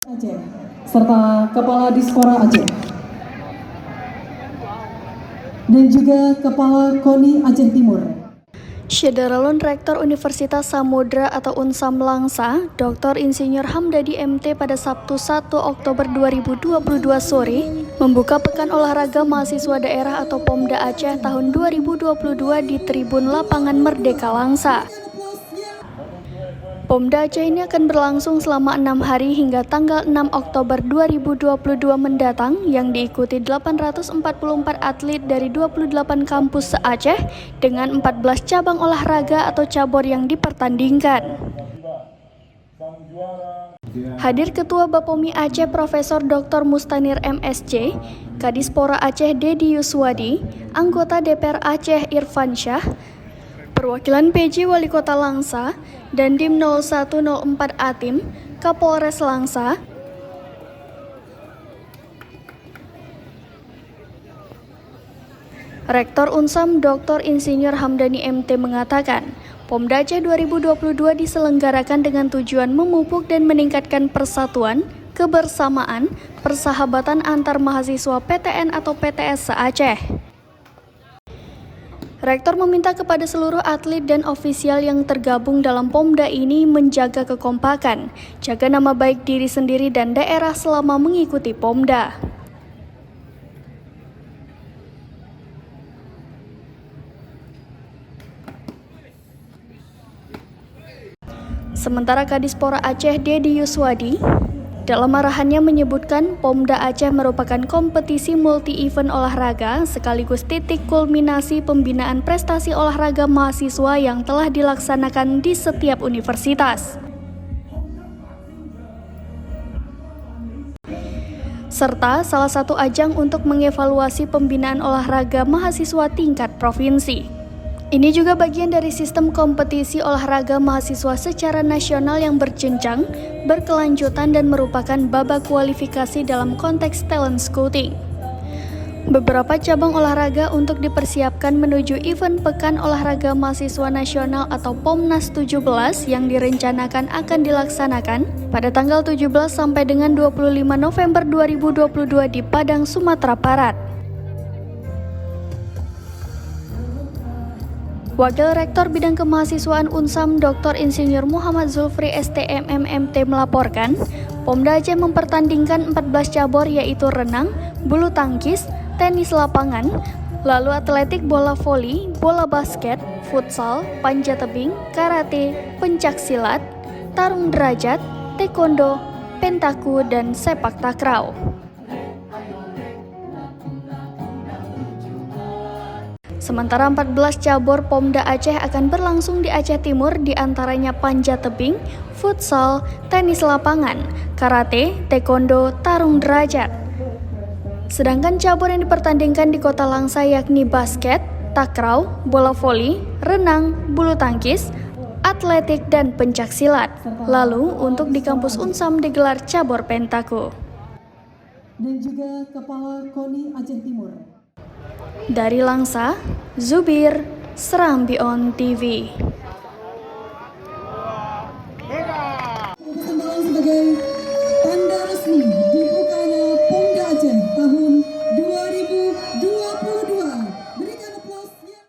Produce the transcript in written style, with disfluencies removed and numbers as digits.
Aceh, serta Kepala Dispora Aceh, dan juga Kepala KONI Aceh Timur. Syederalun Rektor Universitas Samudra atau Unsam Langsa, Dr. Insinyur Hamdani MT pada Sabtu 1 Oktober 2022 sore membuka Pekan Olahraga Mahasiswa Daerah atau Pomda Aceh tahun 2022 di Tribun Lapangan Merdeka Langsa. Pomda Aceh ini akan berlangsung selama 6 hari hingga tanggal 6 Oktober 2022 mendatang yang diikuti 844 atlet dari 28 kampus se-Aceh dengan 14 cabang olahraga atau cabur yang dipertandingkan. Hadir Ketua Bapomi Aceh Profesor Dr. Mustanir MSc, Kadispora Aceh Dedi Yuswadi, anggota DPR Aceh Irfan Syah, perwakilan PJ Wali Kota Langsa, dan Dim 0104 Atim, Kapolres Langsa, Rektor Unsam Dr. Insinyur Hamdani MT mengatakan, Pomda Aceh 2022 diselenggarakan dengan tujuan memupuk dan meningkatkan persatuan, kebersamaan, persahabatan antar mahasiswa PTN atau PTS se-Aceh. Rektor meminta kepada seluruh atlet dan ofisial yang tergabung dalam Pomda ini menjaga kekompakan, jaga nama baik diri sendiri dan daerah selama mengikuti Pomda. Sementara Kadispora Aceh Dedi Yuswadi dalam arahannya menyebutkan Pomda Aceh merupakan kompetisi multi-event olahraga sekaligus titik kulminasi pembinaan prestasi olahraga mahasiswa yang telah dilaksanakan di setiap universitas. Serta salah satu ajang untuk mengevaluasi pembinaan olahraga mahasiswa tingkat provinsi. Ini juga bagian dari sistem kompetisi olahraga mahasiswa secara nasional yang berjenjang, berkelanjutan dan merupakan babak kualifikasi dalam konteks talent scouting. Beberapa cabang olahraga untuk dipersiapkan menuju event Pekan Olahraga Mahasiswa Nasional atau POMNAS 17 yang direncanakan akan dilaksanakan pada tanggal 17 sampai dengan 25 November 2022 di Padang, Sumatera Barat. Wakil Rektor Bidang Kemahasiswaan Unsam Dr. Insinyur Muhammad Zulfri STMM MT melaporkan, Pomda Aceh mempertandingkan 14 cabur yaitu renang, bulu tangkis, tenis lapangan, lalu atletik bola voli, bola basket, futsal, panjat tebing, karate, pencak silat, tarung derajat, taekwondo, pentaku, dan sepak takraw. Sementara 14 cabur Pomda Aceh akan berlangsung di Aceh Timur diantaranya panjat tebing, futsal, tenis lapangan, karate, taekwondo, tarung derajat. Sedangkan cabur yang dipertandingkan di Kota Langsa yakni basket, takraw, bola voli, renang, bulu tangkis, atletik, dan pencak silat. Lalu untuk di kampus Unsam digelar cabur pentaku. Dan juga Kepala KONI Aceh Timur. Dari Langsa, Zubir, Serambi On TV. Sebagai